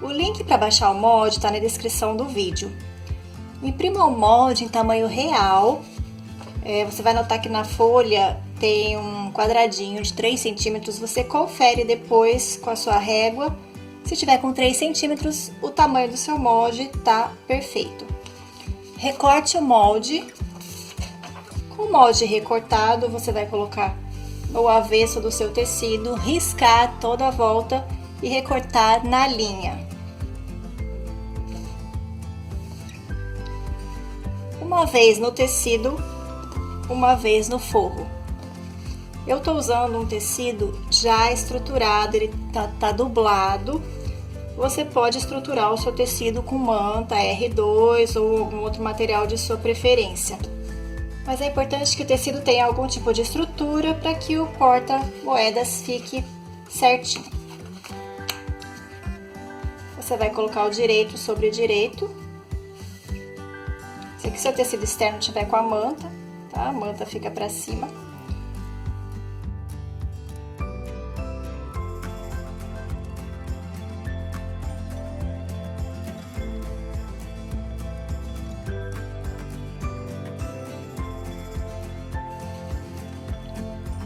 O link para baixar o molde está na descrição do vídeo. Imprima o molde em tamanho real. Você vai notar que na folha tem um quadradinho de 3 centímetros. Você confere depois com a sua régua. Se tiver com 3 centímetros, o tamanho do seu molde está perfeito. Recorte o molde. Com o molde recortado, você vai colocar no avesso do seu tecido, riscar toda a volta e recortar na linha. Uma vez no tecido, uma vez no forro. Eu estou usando um tecido já estruturado, ele tá dublado. Você pode estruturar o seu tecido com manta, R2 ou algum outro material de sua preferência. Mas é importante que o tecido tenha algum tipo de estrutura para que o porta-moedas fique certinho. Você vai colocar o direito sobre o direito. Se o seu tecido externo estiver com a manta, tá? A manta fica para cima.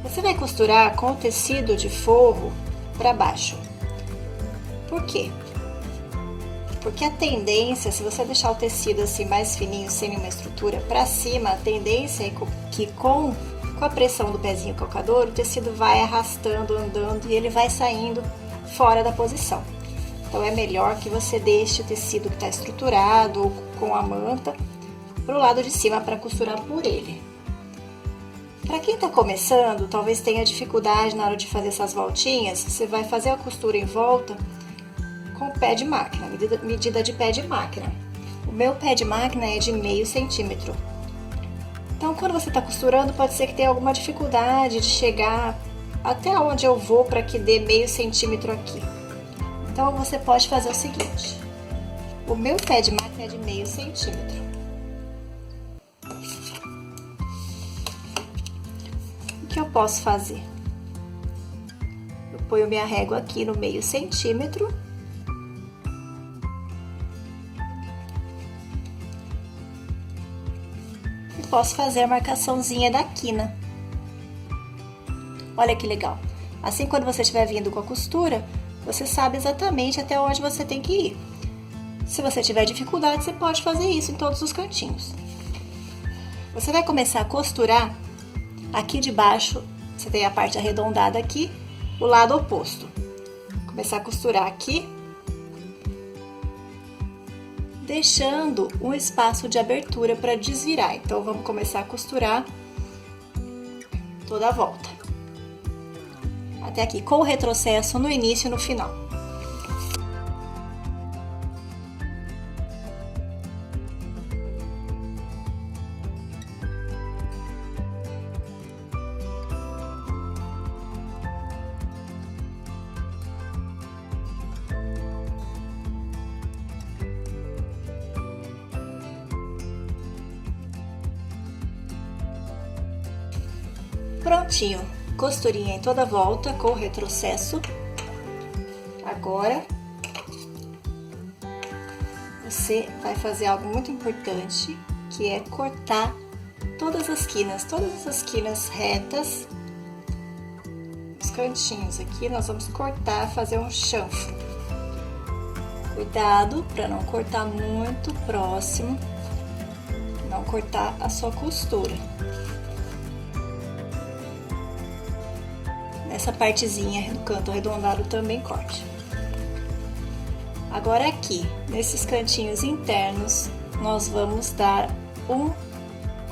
Você vai costurar com o tecido de forro para baixo. Por quê? Porque a tendência, se você deixar o tecido assim mais fininho, sem nenhuma estrutura, para cima, a tendência é que com a pressão do pezinho calcador, o tecido vai arrastando, andando e ele vai saindo fora da posição. Então é melhor que você deixe o tecido que está estruturado ou com a manta para o lado de cima para costurar por ele. Para quem está começando, talvez tenha dificuldade na hora de fazer essas voltinhas, você vai fazer a costura em volta com pé de máquina, medida de pé de máquina. O meu pé de máquina é de meio centímetro. Então, quando você está costurando, pode ser que tenha alguma dificuldade de chegar até onde eu vou para que dê meio centímetro aqui. Então, você pode fazer o seguinte: o meu pé de máquina é de meio centímetro. O que eu posso fazer? Eu ponho minha régua aqui no meio centímetro. E posso fazer a marcaçãozinha da quina. Olha que legal. Assim, quando você estiver vindo com a costura, você sabe exatamente até onde você tem que ir. Se você tiver dificuldade, você pode fazer isso em todos os cantinhos. Você vai começar a costurar. Aqui de baixo, você tem a parte arredondada aqui, o lado oposto. Começar a costurar aqui, deixando um espaço de abertura para desvirar. Então, vamos começar a costurar toda a volta. Até aqui, com o retrocesso no início e no final. Prontinho, costurinha em toda a volta com o retrocesso. Agora, você vai fazer algo muito importante, que é cortar todas as quinas retas. Os cantinhos aqui, nós vamos cortar, fazer um chanfro. Cuidado para não cortar muito próximo, não cortar a sua costura. Essa partezinha do canto arredondado também corte. Agora aqui, nesses cantinhos internos, nós vamos dar um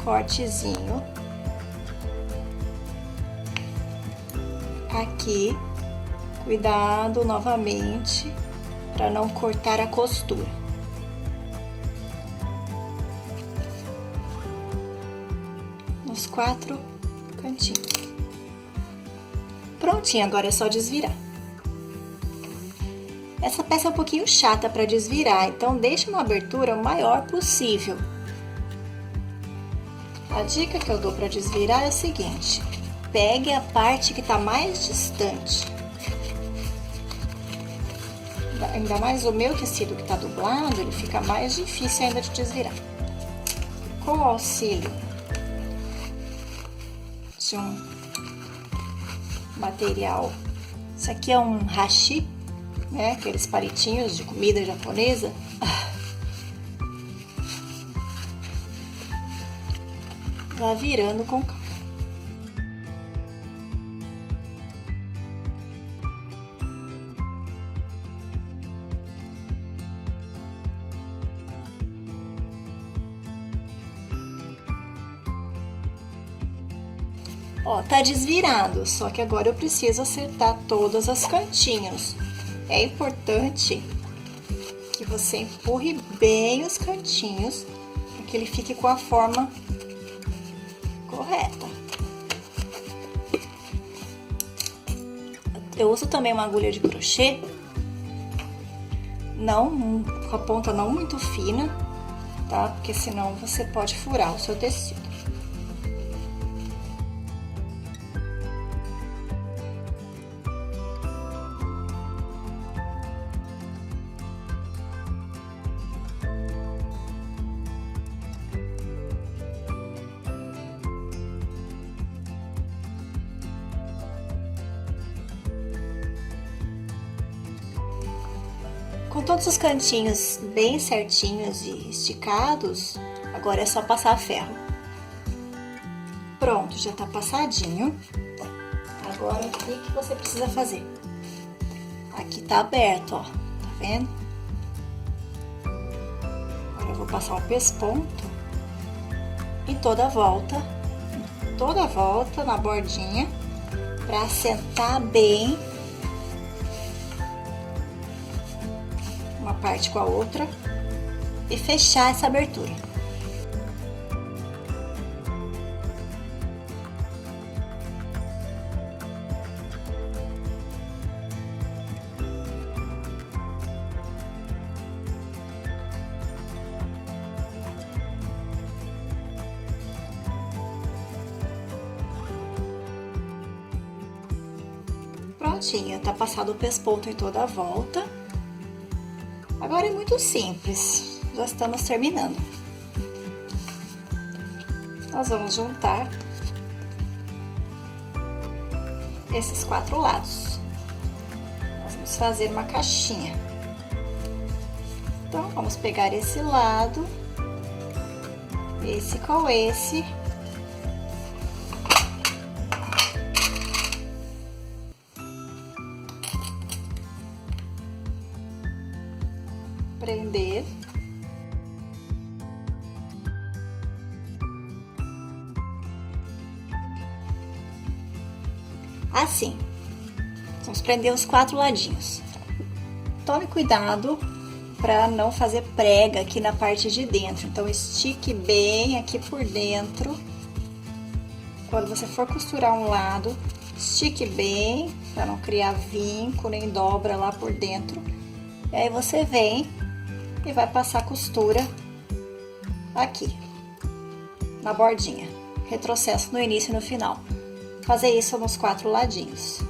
cortezinho. Aqui, cuidado novamente para não cortar a costura. Nos 4 cantinhos. Prontinho, agora é só desvirar. Essa peça é um pouquinho chata para desvirar, então deixe uma abertura o maior possível. A dica que eu dou para desvirar é a seguinte: pegue a parte que está mais distante. ainda mais o meu tecido que tá dublado, ele fica mais difícil ainda de desvirar. Com o auxílio de um material, isso aqui é um hashi, né, aqueles palitinhos de comida japonesa. Vai virando com calma. Ó, tá desvirado, só que agora eu preciso acertar todos os cantinhos. É importante que você empurre bem os cantinhos, para que ele fique com a forma correta. Eu uso também uma agulha de crochê, não com a ponta não muito fina, tá? Porque senão você pode furar o seu tecido. Com todos os cantinhos bem certinhos e esticados, agora é só passar ferro. Pronto, já tá passadinho. Agora, o que você precisa fazer? Aqui tá aberto, ó, tá vendo? Agora eu vou passar o pesponto em toda a volta na bordinha, pra assentar bem uma parte com a outra e fechar essa abertura. Prontinho, tá passado o pesponto em toda a volta. Agora é muito simples, já estamos terminando. Nós vamos juntar esses 4 lados. Nós vamos fazer uma caixinha. Então, vamos pegar esse lado, esse com esse. Prender. Assim. Vamos prender os 4 ladinhos. Tome cuidado para não fazer prega aqui na parte de dentro. Então, estique bem aqui por dentro. Quando você for costurar um lado, estique bem para não criar vinco nem dobra lá por dentro. E aí você vem e vai passar costura aqui, na bordinha. Retrocesso no início e no final. Fazer isso nos 4 ladinhos.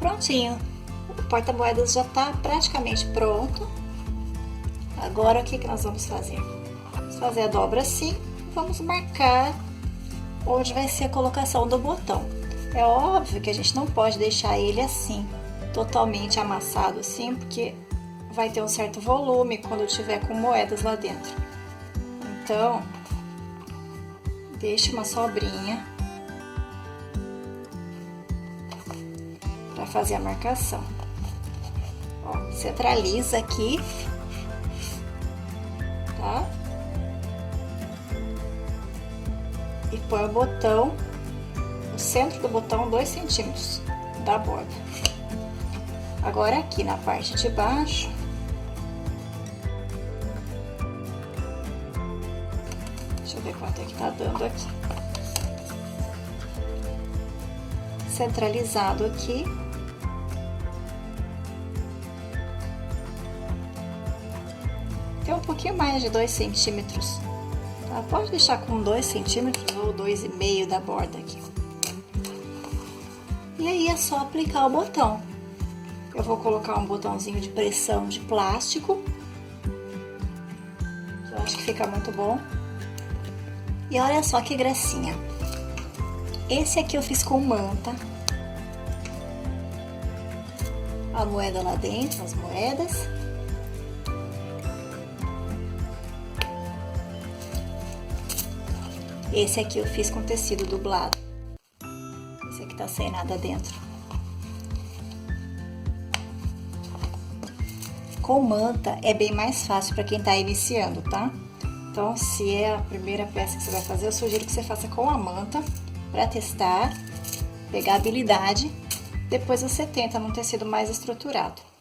Prontinho, o porta-moedas já está praticamente pronto. Agora, o que nós vamos fazer? Vamos fazer a dobra assim, vamos marcar onde vai ser a colocação do botão. É óbvio que a gente não pode deixar ele assim, totalmente amassado assim, porque vai ter um certo volume quando tiver com moedas lá dentro. Então, deixe uma sobrinha para fazer a marcação. Ó, centraliza aqui, tá? E põe o botão, no centro do botão, 2 centímetros da borda. Agora aqui na parte de baixo, deixa eu ver quanto é que tá dando aqui. centralizado aqui. Tem um pouquinho mais de 2 centímetros. Tá? Pode deixar com 2 centímetros ou 2,5 da borda aqui. E aí é só aplicar o botão. Eu vou colocar um botãozinho de pressão de plástico. Eu acho que fica muito bom. E olha só que gracinha. Esse aqui eu fiz com manta. A moeda lá dentro, as moedas. Esse aqui eu fiz com tecido dublado. Esse aqui tá sem nada dentro. Com manta é bem mais fácil para quem tá iniciando, tá? Então, se é a primeira peça que você vai fazer, eu sugiro que você faça com a manta para testar, pegar habilidade. Depois você tenta num tecido mais estruturado.